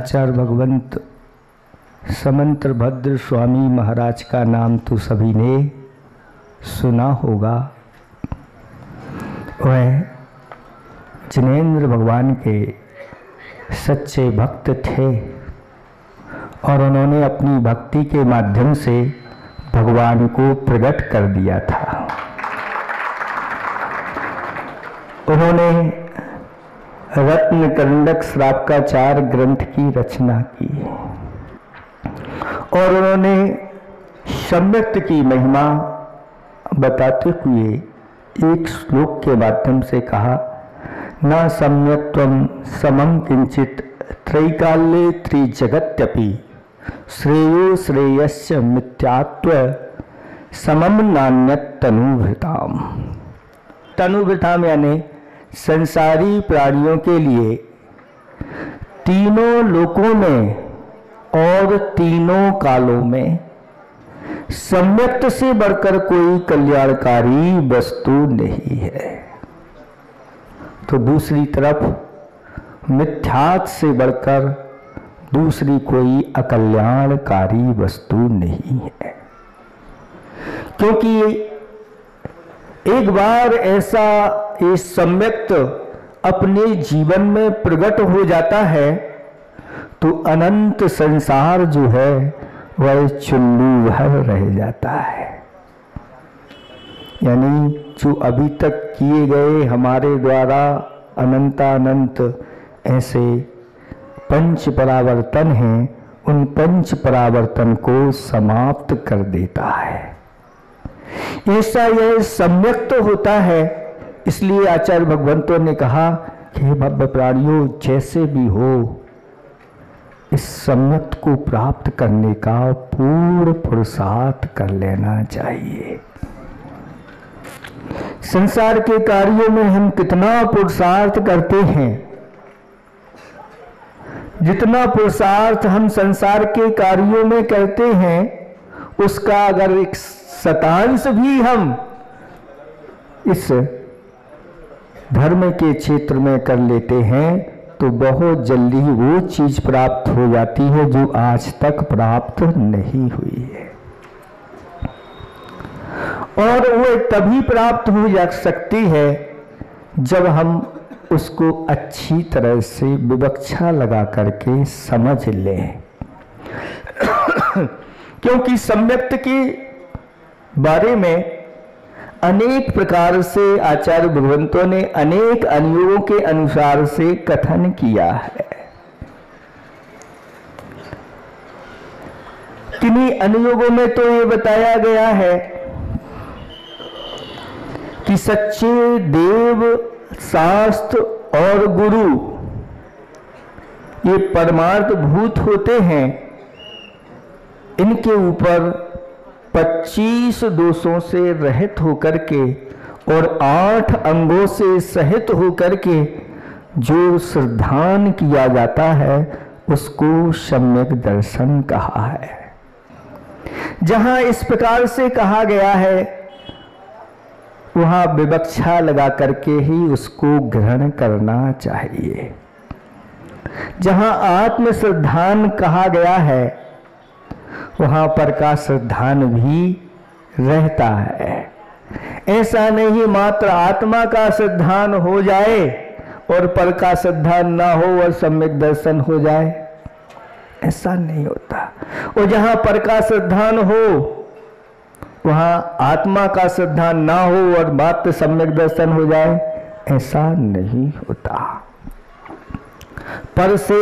आचार्य भगवंत समंत्र भद्र स्वामी महाराज का नाम तो सभी ने सुना होगा। वह जिनेंद्र भगवान के सच्चे भक्त थे और उन्होंने अपनी भक्ति के माध्यम से भगवान को प्रकट कर दिया था। उन्होंने रत्न कंडक श्रावकाचार ग्रंथ की रचना की और उन्होंने सम्यक्त की महिमा बताते हुए एक श्लोक के माध्यम से कहा, न सम्यक्त्वं समं किंचित त्रैकाल्ये त्रिजगत्यपि श्रेयो श्रेयस्य मिथ्यात्व समम नान्यत् तनुभृताम। तनुभृताम यानी संसारी प्राणियों के लिए तीनों लोकों में और तीनों कालों में सम्यक्त से बढ़कर कोई कल्याणकारी वस्तु नहीं है, तो दूसरी तरफ मिथ्यात् से बढ़कर दूसरी कोई अकल्याणकारी वस्तु नहीं है। क्योंकि एक बार ऐसा ये सम्यक्त अपने जीवन में प्रकट हो जाता है तो अनंत संसार जो है वह चुल्लू भर रह जाता है। यानी जो अभी तक किए गए हमारे द्वारा अनंतानंत ऐसे पंच परावर्तन हैं, उन पंच परावर्तन को समाप्त कर देता है। ऐसा यह सम्यक्त होता है। इसलिए आचार्य भगवंतों ने कहा कि हे भव्य प्राणियों, जैसे भी हो इस सम्यक्त को प्राप्त करने का पूर्ण पुरुषार्थ कर लेना चाहिए। संसार के कार्यों में हम कितना पुरुषार्थ करते हैं, जितना पुरुषार्थ हम संसार के कार्यों में करते हैं उसका अगर एक शतांश भी हम इस धर्म के क्षेत्र में कर लेते हैं तो बहुत जल्दी वो चीज प्राप्त हो जाती है जो आज तक प्राप्त नहीं हुई है। और वो तभी प्राप्त हो जा सकती है जब हम उसको अच्छी तरह से विवक्षा लगा करके समझ लें। क्योंकि सम्यक्त के बारे में अनेक प्रकार से आचार्य भगवंतों ने अनेक अनुयोगों के अनुसार से कथन किया है। किन्हीं अनुयोगों में तो ये बताया गया है कि सच्चे देव, शास्त्र और गुरु ये परमार्थ भूत होते हैं। इनके ऊपर 25 दोषों से रहित होकर के और 8 अंगों से सहित होकर के जो श्रद्धान किया जाता है उसको सम्यक दर्शन कहा है। जहां इस प्रकार से कहा गया है वहां विवक्षा लगा करके ही उसको ग्रहण करना चाहिए। जहां आत्म श्रद्धान कहा गया है वहां पर का श्रद्धान भी रहता है। ऐसा नहीं मात्र आत्मा का श्रद्धान हो जाए और पर का श्रद्धान ना हो और सम्यक दर्शन हो जाए, ऐसा नहीं होता। और जहां पर का श्रद्धान हो वहां आत्मा का श्रद्धान ना हो और मात्र सम्यक दर्शन हो जाए, ऐसा नहीं होता। पर से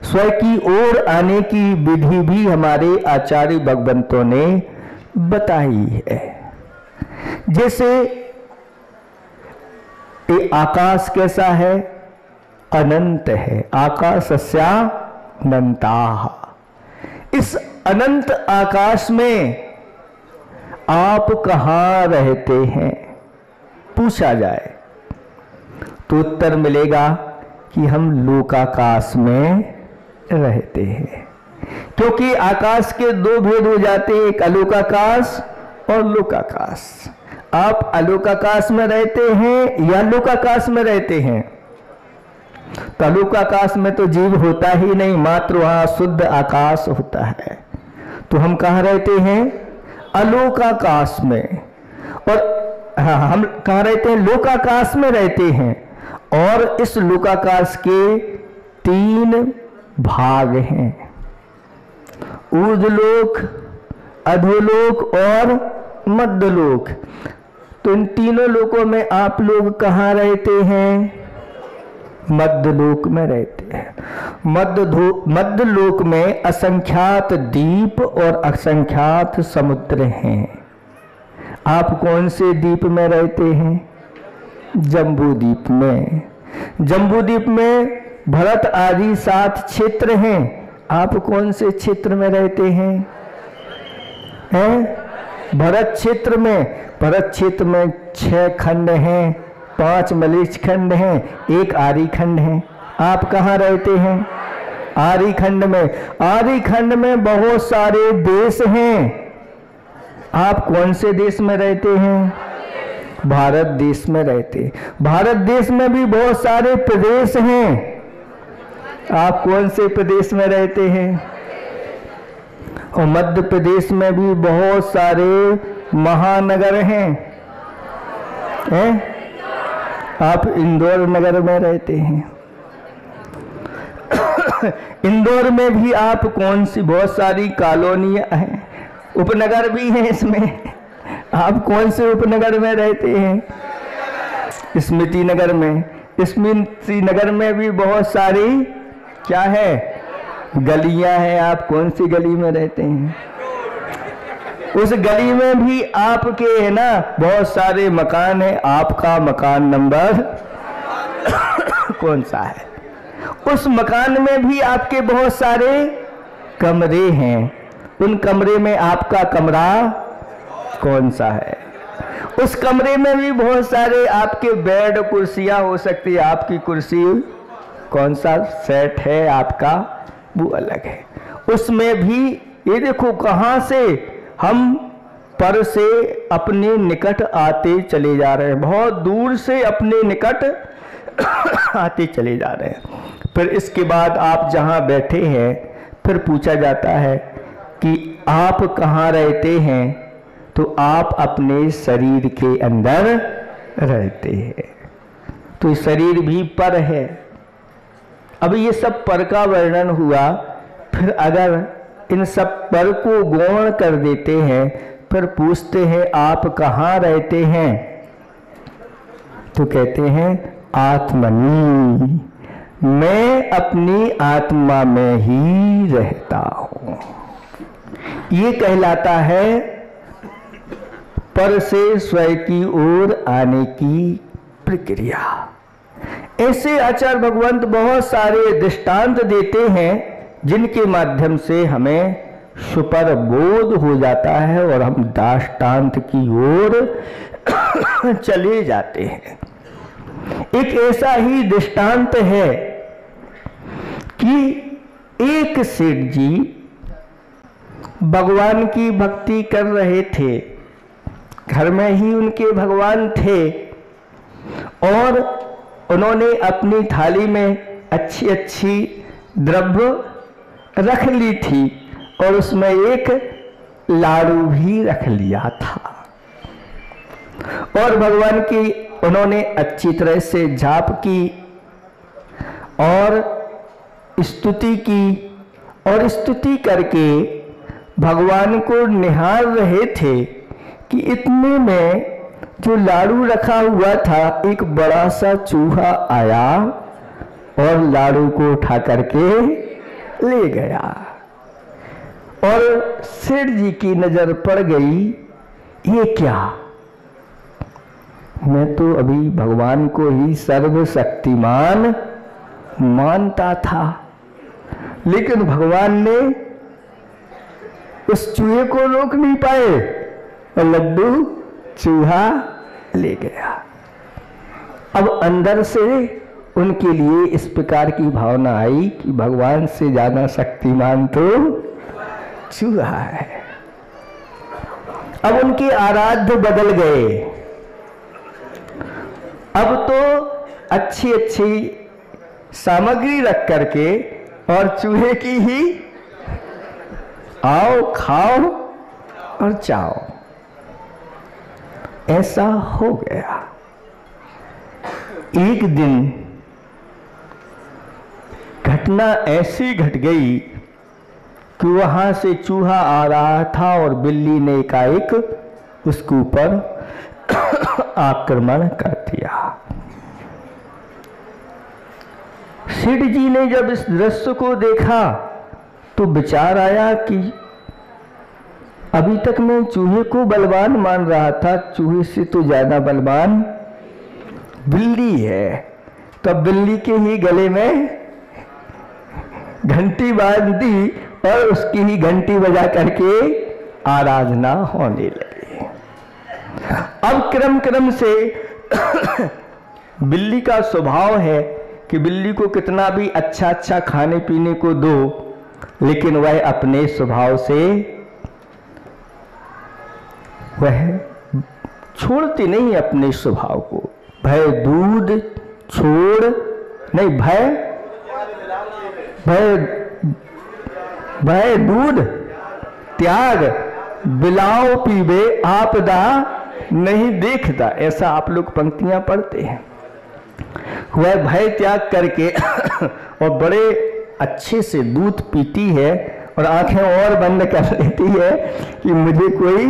स्वयं की ओर आने की विधि भी हमारे आचार्य भगवंतों ने बताई है। जैसे ये आकाश कैसा है, अनंत है। आकाशस्या अनंताः। इस अनंत आकाश में आप कहाँ रहते हैं पूछा जाए तो उत्तर मिलेगा कि हम लोकाकाश में रहते हैं। क्योंकि आकाश के दो भेद हो जाते हैं, एक अलोकाकाश और लोकाकाश। आप अलोकाकाश में रहते हैं या लोकाकाश में रहते हैं? तो अलोक आकाश में तो जीव होता ही नहीं, मात्र वहां शुद्ध आकाश होता है। तो हम कहाँ रहते हैं? अलोक आकाश में। और हाँ, हम कहाँ रहते हैं? लोकाकाश में रहते हैं। और इस लोकाकाश के 3 भाग हैं, ऊर्ध्वलोक, अधोलोक और मध्यलोक। तो इन तीनों लोकों में आप लोग कहाँ रहते हैं? मध्यलोक में रहते हैं। मध्यलोक में असंख्यात द्वीप और असंख्यात समुद्र हैं। आप कौन से द्वीप में रहते हैं? जम्बू द्वीप में। जम्बू द्वीप में भरत आदि 7 क्षेत्र हैं। आप कौन से क्षेत्र में रहते हैं? भरत क्षेत्र में। भरत क्षेत्र में 6 खंड हैं, 5 मलेच्छ खंड हैं, 1 आर्य खंड है। आप कहाँ रहते हैं? आर्य खंड में। आर्य खंड में बहुत सारे देश हैं। आप कौन से देश में रहते हैं? भारत देश में रहते हैं। भारत देश में भी बहुत सारे प्रदेश हैं। आप कौन से प्रदेश में रहते हैं? और मध्य प्रदेश में भी बहुत सारे महानगर हैं। आप इंदौर नगर में रहते हैं। इंदौर में भी आप कौन सी, बहुत सारी कॉलोनियां हैं, उपनगर भी हैं इसमें। आप कौन से उपनगर में रहते हैं? स्मृति नगर में। स्मृति नगर में भी बहुत सारी क्या है? गलियां हैं। आप कौन सी गली में रहते हैं? उस गली में भी आपके है ना बहुत सारे मकान हैं। आपका मकान नंबर कौन सा है? उस मकान में भी आपके बहुत सारे कमरे हैं। उन कमरे में आपका कमरा कौन सा है? उस कमरे में भी बहुत सारे आपके बेड, कुर्सियां हो सकती है। आपकी कुर्सी कौन सा सेट है आपका, वो अलग है। उसमें भी ये देखो कहां से हम पर से अपने निकट आते चले जा रहे हैं। बहुत दूर से अपने निकट आते चले जा रहे हैं। फिर इसके बाद आप जहां बैठे हैं, फिर पूछा जाता है कि आप कहाँ रहते हैं? तो आप अपने शरीर के अंदर रहते हैं। तो शरीर भी पर है। अब ये सब पर का वर्णन हुआ। फिर अगर इन सब पर को गौण कर देते हैं, फिर पूछते हैं आप कहाँ रहते हैं? तो कहते हैं आत्मनि, मैं अपनी आत्मा में ही रहता हूं। ये कहलाता है पर से स्वयं की ओर आने की प्रक्रिया। ऐसे आचार्य भगवंत बहुत सारे दृष्टांत देते हैं जिनके माध्यम से हमें सुपर बोध हो जाता है और हम दाष्टान्त की ओर चले जाते हैं। एक ऐसा ही दृष्टांत है कि एक सेठ जी भगवान की भक्ति कर रहे थे। घर में ही उनके भगवान थे और उन्होंने अपनी थाली में अच्छी अच्छी द्रव्य रख ली थी और उसमें एक लाड़ू भी रख लिया था। और भगवान की उन्होंने अच्छी तरह से जाप की और स्तुति की और स्तुति करके भगवान को निहार रहे थे कि इतने में जो लाड़ू रखा हुआ था एक बड़ा सा चूहा आया और लाड़ू को उठा करके ले गया। और सेठ जी की नजर पड़ गई, ये क्या? मैं तो अभी भगवान को ही सर्वशक्तिमान मानता था, लेकिन भगवान ने उस चूहे को रोक नहीं पाए और लड्डू चूहा ले गया। अब अंदर से उनके लिए इस प्रकार की भावना आई कि भगवान से ज्यादा शक्तिमान तो चूहा है। अब उनके आराध्य बदल गए। अब तो अच्छी अच्छी सामग्री रख करके और चूहे की ही आओ खाओ और चाओ, ऐसा हो गया। एक दिन घटना ऐसी घट गई कि वहां से चूहा आ रहा था और बिल्ली ने एकाएक उसके ऊपर आक्रमण कर दिया। सेठ जी ने जब इस दृश्य को देखा तो विचार आया कि अभी तक मैं चूहे को बलवान मान रहा था, चूहे से तो ज्यादा बलवान बिल्ली है। तब बिल्ली के ही गले में घंटी बांध दी और उसकी ही घंटी बजा करके आराधना होने लगी। अब क्रम क्रम से बिल्ली का स्वभाव है कि बिल्ली को कितना भी अच्छा अच्छा खाने पीने को दो, लेकिन वह अपने स्वभाव से वह छोड़ती नहीं अपने स्वभाव को। भय दूध छोड़ नहीं, भय दूध त्याग बिलाओ पीबे आपदा नहीं देखता, ऐसा आप लोग पंक्तियां पढ़ते हैं। वह भय त्याग करके और बड़े अच्छे से दूध पीती है और आंखें और बंद कर लेती है कि मुझे कोई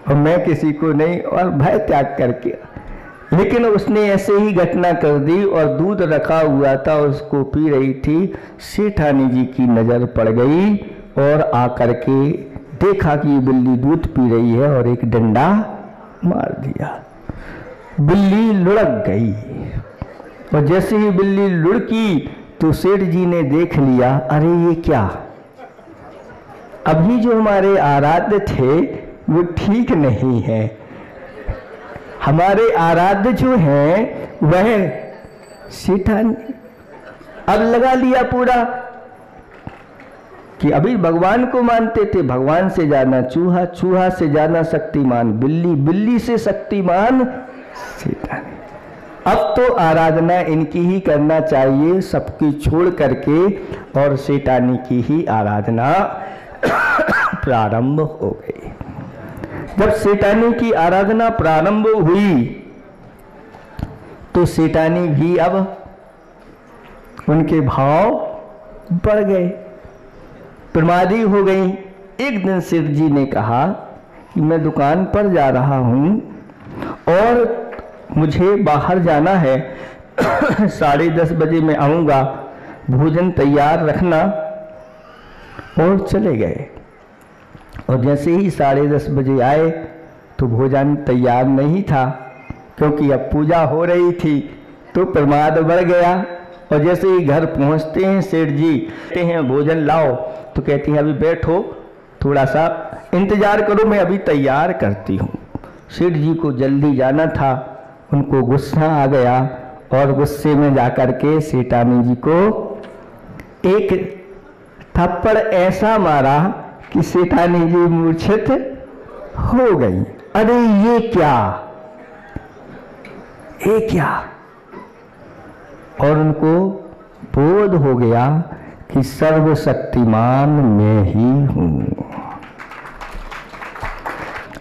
और मैं किसी को नहीं, और भय त्याग करके। लेकिन उसने ऐसे ही घटना कर दी और दूध रखा हुआ था उसको पी रही थी। सेठानी जी की नजर पड़ गई और आकर के देखा कि बिल्ली दूध पी रही है और एक डंडा मार दिया। बिल्ली लुढ़क गई और जैसे ही बिल्ली लुढ़की तो सेठ जी ने देख लिया, अरे ये क्या, अभी जो हमारे आराध्य थे वो ठीक नहीं है। हमारे आराध्य जो हैं वह सेठानी। अब लगा लिया पूरा कि अभी भगवान को मानते थे, भगवान से ज्यादा चूहा, चूहा से ज्यादा शक्तिमान बिल्ली, बिल्ली से शक्तिमान सेठानी। अब तो आराधना इनकी ही करना चाहिए, सबकी छोड़ करके, और सेठानी की ही आराधना प्रारंभ हो गई। जब सेठानी की आराधना प्रारंभ हुई तो सेठानी भी अब उनके भाव बढ़ गए, प्रमादी हो गई। एक दिन सेठ जी ने कहा कि मैं दुकान पर जा रहा हूं और मुझे बाहर जाना है, 10:30 बजे मैं आऊँगा, भोजन तैयार रखना। और चले गए। और जैसे ही 10:30 बजे आए तो भोजन तैयार नहीं था, क्योंकि अब पूजा हो रही थी, तो प्रमाद बढ़ गया। और जैसे ही घर पहुंचते हैं सेठ जी कहते हैं भोजन लाओ, तो कहती हैं अभी बैठो, थोड़ा सा इंतजार करो, मैं अभी तैयार करती हूँ। सेठ जी को जल्दी जाना था, उनको गुस्सा आ गया और गुस्से में जाकर के सेठानी जी को एक थप्पड़ ऐसा मारा कि सेठानी जी मूर्छित हो गई। अरे ये क्या, ये क्या, और उनको बोध हो गया कि सर्वशक्तिमान मैं ही हूं।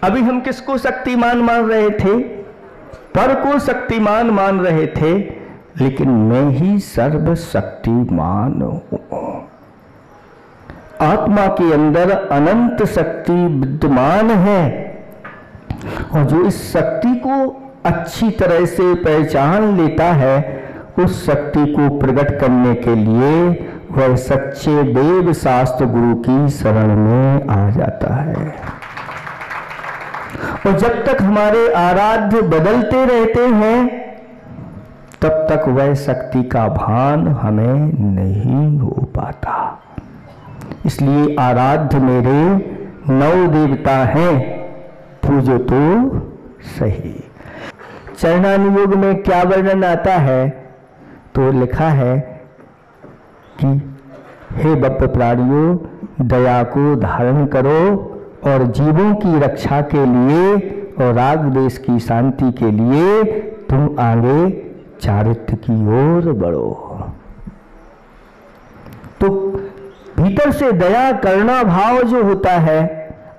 अभी हम किसको शक्तिमान मान रहे थे? पर को शक्तिमान मान रहे थे, लेकिन मैं ही सर्वशक्तिमान हूं। आत्मा के अंदर अनंत शक्ति विद्यमान है, और जो इस शक्ति को अच्छी तरह से पहचान लेता है, उस शक्ति को प्रकट करने के लिए वह सच्चे वेद शास्त्र गुरु की शरण में आ जाता है। और जब तक हमारे आराध्य बदलते रहते हैं, तब तक वह शक्ति का भान हमें नहीं हो पाता। इसलिए आराध्य मेरे 9 देवता हैं, पूजो तो सही। चरणानुयोग में क्या वर्णन आता है? तो लिखा है कि हे बप्प प्राणियों, दया को धारण करो और जीवों की रक्षा के लिए और राग देश की शांति के लिए तुम आगे चारित्र की ओर बढ़ो। तो भीतर से दया करुणा भाव जो होता है,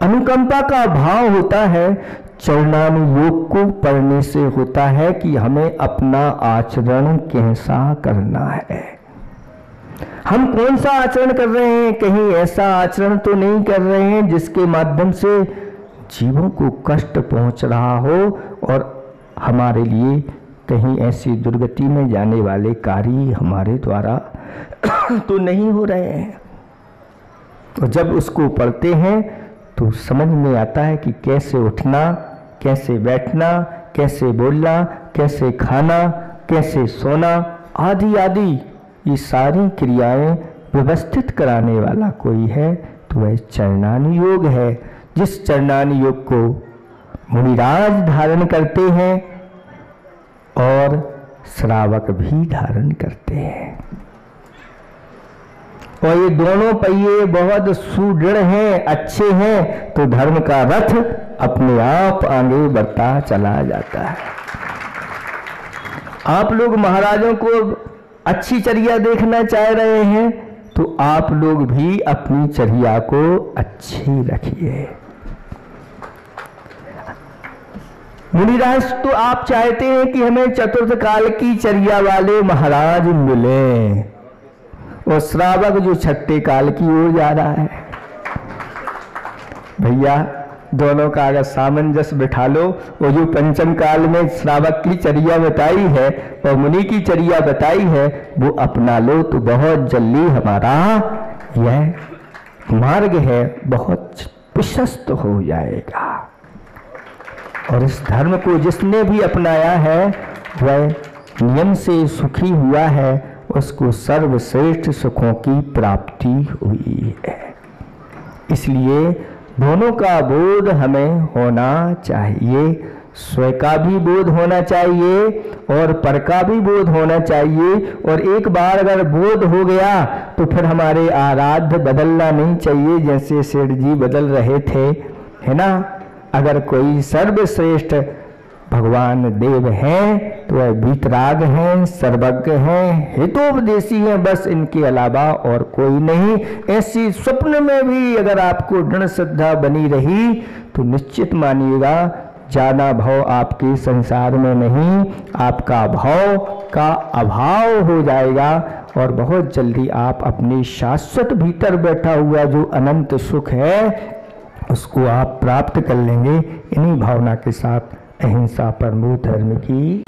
अनुकंपा का भाव होता है, चरणानुयोग को पढ़ने से होता है कि हमें अपना आचरण कैसा करना है, हम कौन सा आचरण कर रहे हैं। कहीं ऐसा आचरण तो नहीं कर रहे हैं जिसके माध्यम से जीवों को कष्ट पहुंच रहा हो और हमारे लिए कहीं ऐसी दुर्गति में जाने वाले कार्य हमारे द्वारा तो नहीं हो रहे हैं। और जब उसको पढ़ते हैं तो समझ में आता है कि कैसे उठना, कैसे बैठना, कैसे बोलना, कैसे खाना, कैसे सोना आदि आदि ये सारी क्रियाएं व्यवस्थित कराने वाला कोई है तो वह चरणानुयोग है, जिस चरणानुयोग को मुनिराज धारण करते हैं और श्रावक भी धारण करते हैं। और ये दोनों पहिए बहुत सुदृढ़ हैं, अच्छे हैं, तो धर्म का रथ अपने आप आगे बढ़ता चला जाता है। आप लोग महाराजों को अच्छी चर्या देखना चाह रहे हैं तो आप लोग भी अपनी चर्या को अच्छी रखिए। मुनिराज तो आप चाहते हैं कि हमें चतुर्थ काल की चर्या वाले महाराज मिले, और श्रावक जो छठे काल की ओर जा रहा है। भैया दोनों का अगर सामंजस्य बिठा लो, वो जो पंचम काल में श्रावक की चर्या बताई है और मुनि की चर्या बताई है वो अपना लो तो बहुत जल्दी हमारा यह मार्ग है बहुत प्रशस्त हो जाएगा। और इस धर्म को जिसने भी अपनाया है वह नियम से सुखी हुआ है, उसको सर्वश्रेष्ठ सुखों की प्राप्ति हुई है। इसलिए दोनों का बोध हमें होना चाहिए, स्वयं का भी बोध होना चाहिए और पर का भी बोध होना चाहिए। और एक बार अगर बोध हो गया तो फिर हमारे आराध्य बदलना नहीं चाहिए, जैसे सेठ जी बदल रहे थे, है ना। अगर कोई सर्वश्रेष्ठ भगवान देव हैं तो वह वीतराग हैं, सर्वज्ञ हैं, हितोपदेशी हैं, बस इनके अलावा और कोई नहीं। ऐसी स्वप्न में भी अगर आपको दृढ़ श्रद्धा बनी रही तो निश्चित मानिएगा ज्यादा भाव आपके संसार में नहीं, आपका भाव का अभाव हो जाएगा और बहुत जल्दी आप अपने शाश्वत भीतर बैठा हुआ जो अनंत सुख है उसको आप प्राप्त कर लेंगे। इन्हीं भावना के साथ अहिंसा परमो धर्म की